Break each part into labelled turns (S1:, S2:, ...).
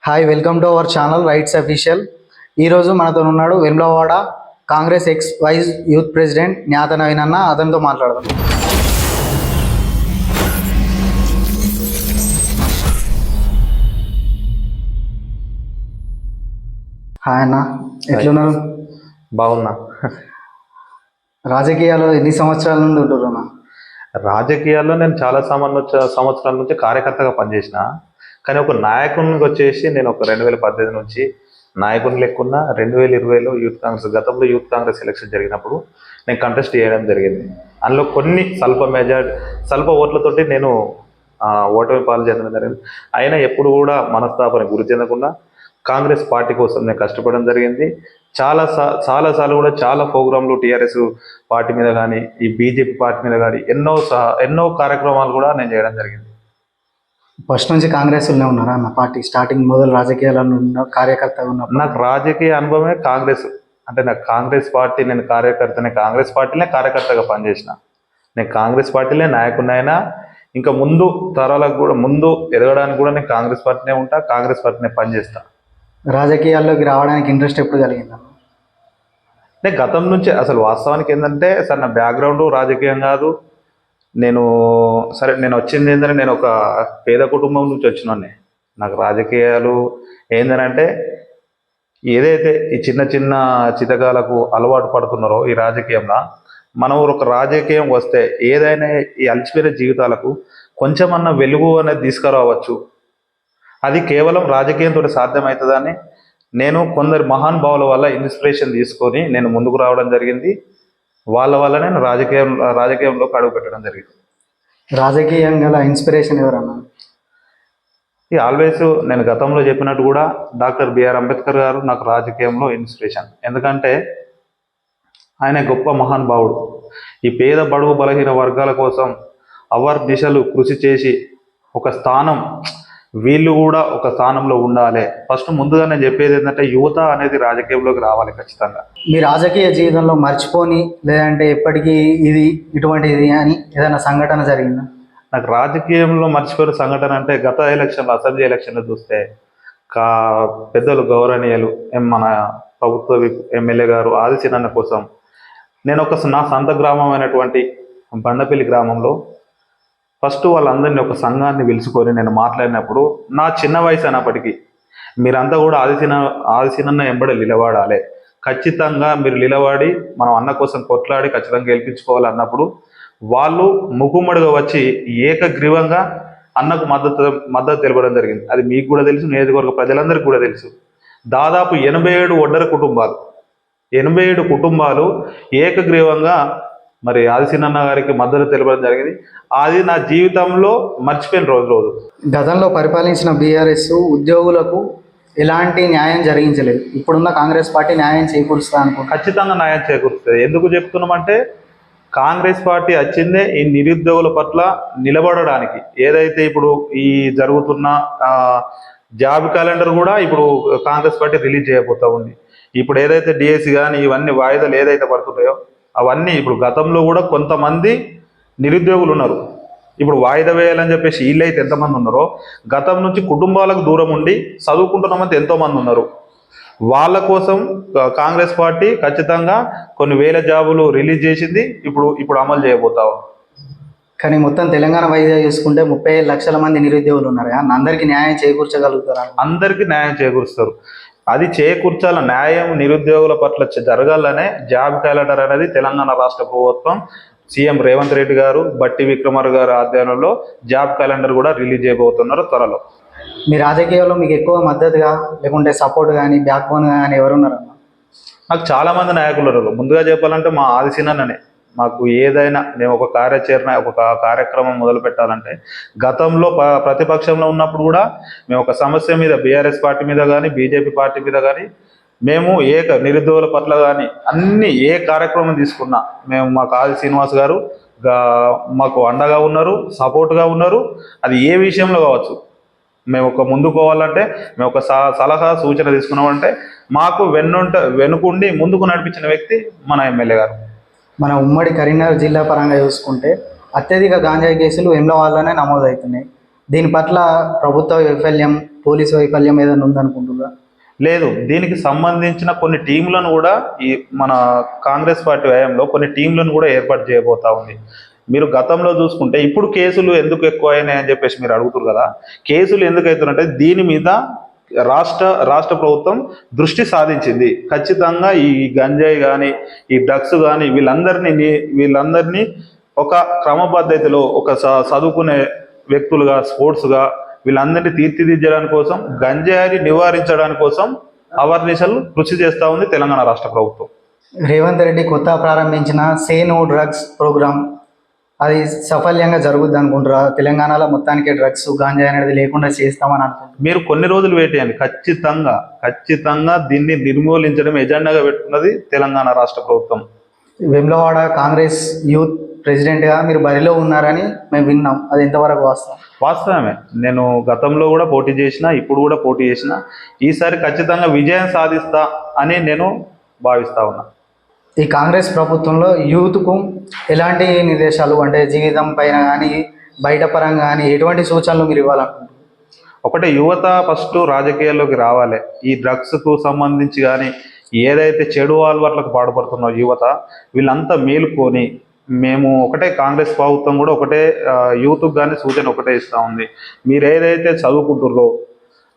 S1: Hi, welcome to our channel rights official. ఈరోజు మనతో ఉన్నాడు Vemulawada Congress ex vice youth president Gnatha Naveen అన్న. అతనితో మాట్లాడదాం. హాయ్ అన్న, ఎట్లున్నారు?
S2: బాగున్నా.
S1: రాజకీయాల్లో ఎన్ని సంవత్సరాల నుండి ఉంటున్నారు అన్న?
S2: రాజకీయాల్లో నేను చాలా సంవత్సరాల నుంచి కార్యకర్తగా పనిచేసిన, కానీ ఒక నాయకునికి వచ్చేసి నేను ఒక 2018 నుంచి నాయకుని లెక్కున్న. 2020లో యూత్ కాంగ్రెస్, గతంలో యూత్ కాంగ్రెస్ ఎలక్షన్ జరిగినప్పుడు నేను కంటెస్ట్ చేయడం జరిగింది. అందులో కొన్ని స్వల్ప ఓట్లతోటి నేను ఓటమి పాలు చెందడం జరిగింది. అయినా ఎప్పుడు కూడా మనస్తాపన గురి చెందకుండా కాంగ్రెస్ పార్టీ కోసం నేను కష్టపడడం జరిగింది. చాలాసార్లు కూడా చాలా ప్రోగ్రాంలు టీఆర్ఎస్ పార్టీ మీద కానీ, ఈ బీజేపీ పార్టీ మీద కానీ ఎన్నో కార్యక్రమాలు కూడా నేను చేయడం జరిగింది.
S1: ఫస్ట్ నుంచి కాంగ్రెస్లోనే ఉన్నారా అన్న? పార్టీ స్టార్టింగ్ మొదలు రాజకీయాలను కార్యకర్తగా ఉన్నప్పుడు
S2: నాకు రాజకీయ అనుభవమే కాంగ్రెస్. అంటే నాకు కాంగ్రెస్ పార్టీ, నేను కాంగ్రెస్ పార్టీలే కార్యకర్తగా పనిచేసిన. నేను కాంగ్రెస్ పార్టీలే నాయకుడినైనా ఇంకా ముందు తరాలకు కూడా, ముందు ఎదగడానికి కూడా నేను కాంగ్రెస్ పార్టీనే ఉంటా, కాంగ్రెస్ పార్టీనే పనిచేస్తా.
S1: రాజకీయాల్లోకి రావడానికి ఇంట్రెస్ట్ ఎప్పుడు కలిగిందా?
S2: నేను గతం నుంచి అసలు వాస్తవానికి ఏంటంటే, సార్ నా బ్యాక్గ్రౌండ్ రాజకీయం కాదు. నేను వచ్చింది ఏంటంటే, నేను ఒక పేద కుటుంబం నుంచి వచ్చినాన్ని. నాకు రాజకీయాలు ఏంటంటే, ఏదైతే ఈ చిన్న చిన్న చితకాలకు అలవాటు పడుతున్నారో ఈ రాజకీయంలో, మనం ఒక రాజకీయం వస్తే ఏదైనా ఈ అలసిపోయిన జీవితాలకు కొంచెమన్నా వెలుగు అనేది తీసుకురావచ్చు. అది కేవలం రాజకీయంతో సాధ్యమవుతుందని నేను కొందరు మహానుభావుల వల్ల ఇన్స్పిరేషన్ తీసుకొని నేను ముందుకు రావడం జరిగింది. వాళ్ళ వల్ల నేను రాజకీయంలోకి అడుగు పెట్టడం జరిగింది.
S1: రాజకీయం గల ఇన్స్పిరేషన్ ఎవరన్నా?
S2: ఆల్వేస్ నేను గతంలో చెప్పినట్టు కూడా డాక్టర్ బిఆర్ అంబేద్కర్ గారు నాకు రాజకీయంలో ఇన్స్పిరేషన్. ఎందుకంటే ఆయన గొప్ప మహానుభావుడు. ఈ పేద బడుగు బలహీన వర్గాల కోసం దిశలు కృషి చేసి ఒక స్థానం, వీళ్ళు కూడా ఒక స్థానంలో ఉండాలి. ఫస్ట్ ముందుగా నేను చెప్పేది ఏంటంటే, యువత అనేది రాజకీయంలోకి రావాలి ఖచ్చితంగా.
S1: మీ రాజకీయ జీవితంలో మర్చిపోని, లేదంటే ఎప్పటికీ ఇటువంటిది అని ఏదైనా సంఘటన జరిగిందా?
S2: నాకు రాజకీయంలో మర్చిపోయిన సంఘటన అంటే, గత ఎలక్షన్లో, అసెంబ్లీ ఎలక్షన్లో చూస్తే పెద్దలు గౌరవనీయులు మన ప్రభుత్వ ఎమ్మెల్యే గారు ఆదిశీనన్న కోసం నేను నా సొంత గ్రామం అయినటువంటి బండపల్లి గ్రామంలో ఫస్ట్ వాళ్ళందరినీ ఒక సంఘాన్ని పిలుచుకొని నేను మాట్లాడినప్పుడు, నా చిన్న వయసు అయినప్పటికీ మీరంతా కూడా ఆదిశీనన్న ఎంబడి నిలబడాలి, ఖచ్చితంగా మీరు నిలబడి మనం అన్న కోసం కొట్లాడి ఖచ్చితంగా గెలిపించుకోవాలి అన్నప్పుడు వాళ్ళు ముఖుమ్మడిగా వచ్చి ఏకగ్రీవంగా అన్నకు మద్దతు తెలపడం జరిగింది. అది మీకు కూడా తెలుసు, నియోజకవర్గ ప్రజలందరికీ కూడా తెలుసు. దాదాపు 87 ఒడ్డర కుటుంబాలు, 87 కుటుంబాలు ఏకగ్రీవంగా మరి ఆదిశీనన్న గారికి మద్దతు తెలపడం జరిగింది. అది నా జీవితంలో మర్చిపోయిన రోజు.
S1: గతంలో పరిపాలించిన బీఆర్ఎస్ ఉద్యోగులకు ఎలాంటి న్యాయం జరిగించలేదు. ఇప్పుడున్న కాంగ్రెస్ పార్టీ న్యాయం చేకూరుస్తా అనుకో?
S2: ఖచ్చితంగా న్యాయం చేకూరుస్తుంది. ఎందుకు చెప్తున్నామంటే, కాంగ్రెస్ పార్టీ వచ్చిందే ఈ నిరుద్యోగుల పట్ల నిలబడడానికి. ఏదైతే ఇప్పుడు ఈ జరుగుతున్న జాబ్ క్యాలెండర్ కూడా ఇప్పుడు కాంగ్రెస్ పార్టీ రిలీజ్ చేయబోతా ఉంది. ఇప్పుడు ఏదైతే డిఎస్సి కానీ ఇవన్నీ వాయిదాలు ఏదైతే పడుతున్నాయో అవన్నీ, ఇప్పుడు గతంలో కూడా కొంతమంది నిరుద్యోగులు ఉన్నారు. ఇప్పుడు వాయిదా వేయాలని చెప్పేసి వీళ్ళైతే ఎంతమంది ఉన్నారో, గతం నుంచి కుటుంబాలకు దూరం ఉండి చదువుకుంటున్నామంటే ఎంతోమంది ఉన్నారు. వాళ్ళ కోసం కాంగ్రెస్ పార్టీ ఖచ్చితంగా కొన్ని వేల జాబులు రిలీజ్ చేసింది, ఇప్పుడు అమలు చేయబోతాం.
S1: కానీ మొత్తం తెలంగాణ వైద్య చూసుకుంటే 35 లక్షల మంది నిరుద్యోగులు ఉన్నారు. అందరికీ న్యాయం చేకూర్చగలుగుతారా?
S2: అందరికీ న్యాయం చేకూరుస్తారు. అది చేకూర్చాల న్యాయం నిరుద్యోగుల పట్ల జరగాలనే జాబ్ క్యాలెండర్ అనేది తెలంగాణ రాష్ట్ర ప్రభుత్వం, సీఎం రేవంత్ రెడ్డి గారు, బట్టి విక్రమార్ గారు ఆధ్వర్యంలో జాబ్ క్యాలెండర్ కూడా రిలీజ్ చేయబోతున్నారు త్వరలో.
S1: మీ రాజకీయాల్లో మీకు ఎక్కువ మద్దతుగా, లేకుంటే సపోర్ట్ కానీ, బ్యాక్ బోన్ కానీ ఎవరున్నారన్న?
S2: నాకు చాలా మంది నాయకులు ఉన్నారు. ముందుగా చెప్పాలంటే మా ఆదిశీనన్ననే. మాకు ఏదైనా మేము ఒక కార్యక్రమం మొదలు పెట్టాలంటే, గతంలో ప్రతిపక్షంలో ఉన్నప్పుడు కూడా మేము ఒక సమస్య మీద బీఆర్ఎస్ పార్టీ మీద కానీ, బీజేపీ పార్టీ మీద కానీ, మేము నిరుద్యోగుల పట్ల కానీ అన్ని ఏ కార్యక్రమం తీసుకున్నా మాకు ఆది శ్రీనివాస్ గారు మాకు అండగా ఉన్నారు, సపోర్ట్గా ఉన్నారు. అది ఏ విషయంలో కావచ్చు. మేము ముందుకు పోవాలంటే మేము ఒక సలహా సూచన తీసుకున్నామంటే మాకు వెనుకుండి ముందుకు నడిపించిన వ్యక్తి మన ఎమ్మెల్యే గారు.
S1: మన ఉమ్మడి కరీంనగర్ జిల్లా పరంగా చూసుకుంటే అత్యధిక గాంజాయి కేసులు వేములవాడలోనే నమోదవుతున్నాయి. దీని పట్ల ప్రభుత్వ వైఫల్యం, పోలీస్ వైఫల్యం ఏదైనా ఉందనుకుంటున్నా?
S2: లేదు, దీనికి సంబంధించిన కొన్ని టీంలను కూడా ఈ మన కాంగ్రెస్ పార్టీ వ్యయంలో కొన్ని టీంలను కూడా ఏర్పాటు చేయబోతా ఉంది. మీరు గతంలో చూసుకుంటే ఇప్పుడు కేసులు ఎందుకు ఎక్కువ అయినాయి అని చెప్పేసి మీరు అడుగుతారు కదా. కేసులు ఎందుకు అవుతున్నాయంటే దీని మీద రాష్ట్ర ప్రభుత్వం దృష్టి సాధించింది. ఖచ్చితంగా ఈ గంజాయి కానీ ఈ డ్రగ్స్ కానీ వీళ్ళందరినీ ఒక క్రమ పద్ధతిలో ఒక చదువుకునే వ్యక్తులుగా స్పోర్ట్స్గా వీళ్ళందరినీ తీర్చిదిద్దడానికి కోసం గంజాయిని నివారించడానికి కోసం అవర్నిసలు కృషి చేస్తూ ఉంది తెలంగాణ రాష్ట్ర ప్రభుత్వం.
S1: రేవంత్ రెడ్డి కొత్త ప్రారంభించిన సే నో డ్రగ్స్ ప్రోగ్రామ్ అది సఫల్యంగా జరుగుద్ది అనుకుంటారా? తెలంగాణలో మొత్తానికి డ్రగ్స్ గాంజాయి అనేది లేకుండా చేస్తామని అనుకుంటున్నారు.
S2: మీరు కొన్ని రోజులు వెయిట్ చేయండి. ఖచ్చితంగా దీన్ని నిర్మూలించడం ఎజెండాగా పెట్టుకున్నది తెలంగాణ రాష్ట్ర ప్రభుత్వం.
S1: వేములవాడ కాంగ్రెస్ యూత్ ప్రెసిడెంట్గా మీరు బరిలో ఉన్నారని మేము విన్నాం, అది ఎంతవరకు వాస్తవం?
S2: వాస్తవమే. నేను గతంలో కూడా పోటీ చేసిన, ఇప్పుడు కూడా పోటీ చేసిన. ఈసారి ఖచ్చితంగా విజయం సాధిస్తా అని నేను భావిస్తా ఉన్నా.
S1: ఈ కాంగ్రెస్ ప్రభుత్వంలో యూత్కు ఎలాంటి నిర్దేశాలు, అంటే జీవితం పైన కానీ బయట పరంగా కానీ ఎటువంటి సూచనలు మీరు ఇవ్వాలనుకుంటున్నారు?
S2: ఒకటే, యువత ఫస్ట్ రాజకీయాల్లోకి రావాలి. ఈ డ్రగ్స్కు సంబంధించి కానీ ఏదైతే చెడు అలవాట్లకు పాటుపడుతున్న యువత వీళ్ళంతా మేలుకొని మేము ఒకటే, కాంగ్రెస్ ప్రభుత్వం కూడా ఒకటే యూత్కి కానీ సూచన ఒకటే ఇస్తూ ఉంది. మీరు ఏదైతే చదువుకుంటుర్రో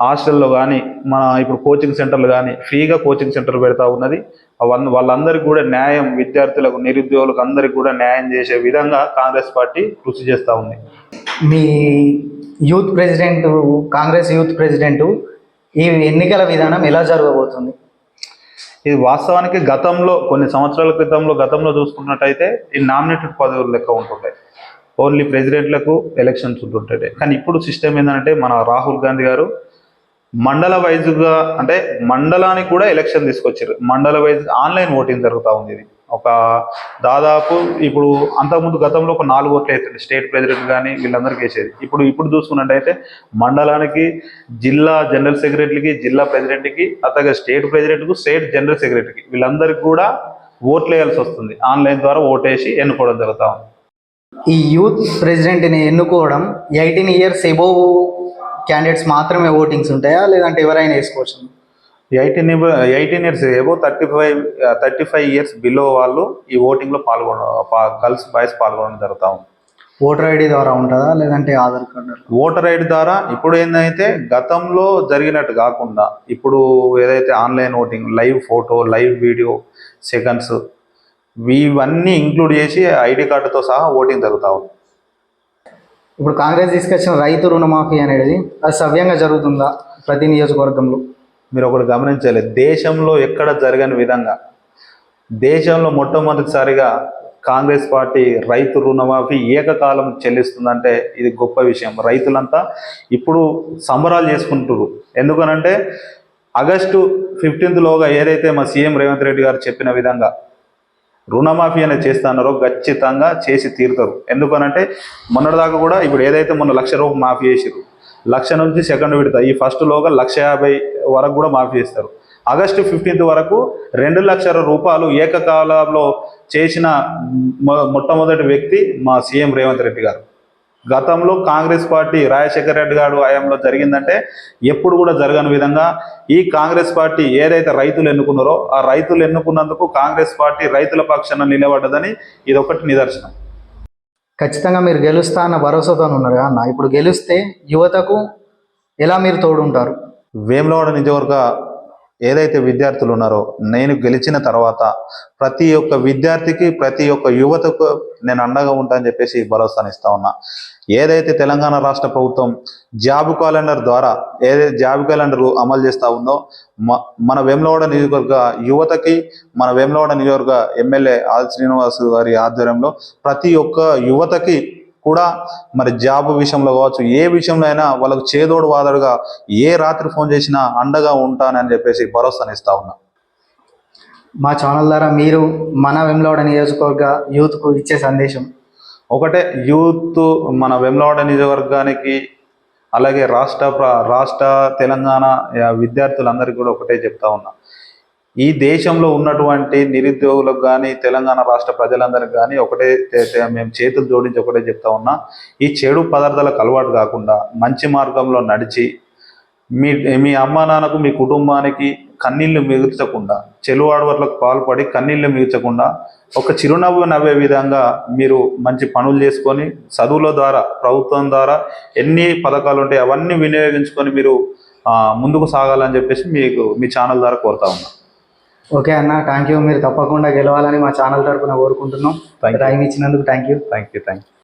S2: హాస్టల్లో కానీ మన ఇప్పుడు కోచింగ్ సెంటర్లు కానీ ఫ్రీగా కోచింగ్ సెంటర్లు పెడతా ఉన్నది. వాళ్ళందరికీ కూడా న్యాయం, విద్యార్థులకు నిరుద్యోగులకు అందరికీ కూడా న్యాయం చేసే విధంగా కాంగ్రెస్ పార్టీ కృషి చేస్తూ ఉంది.
S1: మీ youth president, Congress youth president ఈ ఎన్నికల విధానం ఎలా జరగబోతుంది?
S2: ఇది వాస్తవానికి గతంలో కొన్ని సంవత్సరాల గతంలో చూసుకున్నట్టయితే ఈ నామినేటెడ్ పదవులు లెక్క ఉంటుంటాయి. ఓన్లీ ప్రెసిడెంట్లకు ఎలక్షన్స్ ఉంటుంటాయి. కానీ ఇప్పుడు సిస్టమ్ ఏంటంటే మన రాహుల్ గాంధీ గారు మండల వైజ్గా, అంటే మండలానికి కూడా ఎలక్షన్ తీసుకొచ్చారు. మండల వైజ్ ఆన్లైన్ ఓటింగ్ జరుగుతూ ఉంది. ఇది ఒక దాదాపు ఇప్పుడు అంతకుముందు గతంలో ఒక 4 ఓట్లు అవుతుంది స్టేట్ ప్రెసిడెంట్ కానీ వీళ్ళందరికీ వేసేది. ఇప్పుడు చూసుకున్నట్టయితే మండలానికి, జిల్లా జనరల్ సెక్రటరీకి, జిల్లా ప్రెసిడెంట్కి, అట్లాగే స్టేట్ ప్రెసిడెంట్కు, స్టేట్ జనరల్ సెక్రటరీకి వీళ్ళందరికీ కూడా ఓట్లు వేయాల్సి వస్తుంది. ఆన్లైన్ ద్వారా ఓటేసి ఎన్నుకోవడం జరుగుతూ ఉంది.
S1: ఈ యూత్ ప్రెసిడెంట్ని ఎన్నుకోవడం 18 ఇయర్స్ ఎబోవ్ క్యాండిడేట్స్ మాత్రమే ఓటింగ్స్ ఉంటాయా, లేదంటే ఎవరైనా వేసుకోవచ్చు?
S2: 18 ఇయర్స్ ఎబో 35 ఇయర్స్ బిలో వాళ్ళు ఈ ఓటింగ్లో గర్ల్స్ బాయ్స్ పాల్గొనడం జరుగుతూ ఉంది.
S1: ఓటర్ ఐడి ద్వారా ఉంటుందా, లేదంటే ఆధార్ కార్డు?
S2: ఓటర్ ఐడి ద్వారా. ఇప్పుడు ఏంటంటే గతంలో జరిగినట్టు కాకుండా ఇప్పుడు ఏదైతే online voting, live photo, live video seconds ఇవన్నీ ఇంక్లూడ్ చేసి ఐడి కార్డుతో సహా ఓటింగ్ జరుగుతూ ఉంది.
S1: ఇప్పుడు కాంగ్రెస్ తీసుకొచ్చిన రైతు రుణమాఫీ అనేది అది సవ్యంగా జరుగుతుందా ప్రతి నియోజకవర్గంలో?
S2: మీరు ఒకటి గమనించాలి, దేశంలో ఎక్కడ జరగని విధంగా దేశంలో మొట్టమొదటిసారిగా కాంగ్రెస్ పార్టీ రైతు రుణమాఫీ ఏకకాలం చెల్లిస్తుందంటే ఇది గొప్ప విషయం. రైతులంతా ఇప్పుడు సంబరాలు చేసుకుంటున్నారు. ఎందుకనంటే ఆగస్టు 15 ఏదైతే మా సీఎం రేవంత్ రెడ్డి గారు చెప్పిన విధంగా రుణమాఫీ అనేది చేస్తున్నారో ఖచ్చితంగా చేసి తీరుతారు. ఎందుకనంటే మొన్నటిదాకా కూడా ఇప్పుడు ఏదైతే మొన్న 1,00,000 రూపాయలు మాఫీ చేసారు, 1,00,000 నుంచి సెకండ్ విడత ఈ ఫస్ట్లోగా 1,50,000 వరకు కూడా మాఫీ చేస్తారు. ఆగస్టు 15 వరకు 2,00,000 రూపాయలు ఏకకాలంలో చేసిన మొట్టమొదటి వ్యక్తి మా సీఎం రేవంత్ రెడ్డి గారు. గతంలో కాంగ్రెస్ పార్టీ రాజశేఖర రెడ్డి గారు హయాంలో జరిగిందంటే ఎప్పుడు కూడా జరగని విధంగా ఈ కాంగ్రెస్ పార్టీ ఏదైతే రైతులు ఎన్నుకున్నారో ఆ రైతులు ఎన్నుకున్నందుకు కాంగ్రెస్ పార్టీ రైతుల పక్షాన నిలబడ్డదని ఇది ఒకటి నిదర్శనం.
S1: ఖచ్చితంగా మీరు గెలుస్తా అన్న భరోసాతో ఉన్నారు అన్న. ఇప్పుడు గెలిస్తే యువతకు ఎలా మీరు తోడుంటారు?
S2: వేములవాడ నియోజకవర్గ ఏదైతే విద్యార్థులు ఉన్నారో నేను గెలిచిన తర్వాత ప్రతి ఒక్క విద్యార్థికి, ప్రతి ఒక్క యువతకు నేను అండగా ఉంటా అని చెప్పేసి భరోసాని ఇస్తా ఉన్నా. ఏదైతే తెలంగాణ రాష్ట్ర ప్రభుత్వం జాబ్ క్యాలెండర్ ద్వారా ఏదైతే జాబ్ క్యాలెండర్ అమలు చేస్తూ ఉందో మన వేములవాడ నియోజకవర్గ యువతకి, మన వేములవాడ నియోజకవర్గ ఎమ్మెల్యే ఆది శ్రీనివాస్ గారి ఆధ్వర్యంలో ప్రతి ఒక్క యువతకి కూడా మరి జాబ్ విషయంలో కావచ్చు, ఏ విషయంలో అయినా వాళ్ళకు చేదోడు వాదడుగా ఏ రాత్రి ఫోన్ చేసినా అండగా ఉంటానని చెప్పేసి భరోసాని ఇస్తా ఉన్నా.
S1: మా ఛానల్ ద్వారా మీరు మన వేములవాడ నియోజకవర్గ యూత్కు ఇచ్చే సందేశం
S2: ఒకటే, యూత్ మన వేములవాడ నియోజకవర్గానికి అలాగే రాష్ట్ర తెలంగాణ విద్యార్థులందరికీ కూడా ఒకటే చెప్తా ఉన్నా, ఈ దేశంలో ఉన్నటువంటి నిరుద్యోగులకు కానీ తెలంగాణ రాష్ట్ర ప్రజలందరికీ కానీ ఒకటే మేము చేతులు జోడించి ఒకటే చెప్తా ఉన్నా, ఈ చెడు పదార్థాలకు అలవాటు కాకుండా మంచి మార్గంలో నడిచి మీ మీ అమ్మా నాన్నకు మీ కుటుంబానికి కన్నీళ్లు మిగుల్చకుండా చెలువు ఆడవాట్లకు పాల్పడి కన్నీళ్లు మిగుల్చకుండా ఒక చిరునవ్వు నవ్వే విధంగా మీరు మంచి పనులు చేసుకొని చదువుల ద్వారా ప్రభుత్వం ద్వారా ఎన్ని పథకాలు ఉంటాయి అవన్నీ వినియోగించుకొని మీరు ముందుకు సాగాలని చెప్పేసి మీకు మీ ఛానల్ ద్వారా కోరుతా ఉన్నా.
S1: ఓకే అన్న, థ్యాంక్ యూ. మీరు తప్పకుండా గెలవాలని మా ఛానల్ తరపున కోరుకుంటున్నాం. టైం ఇచ్చినందుకు థ్యాంక్ యూ.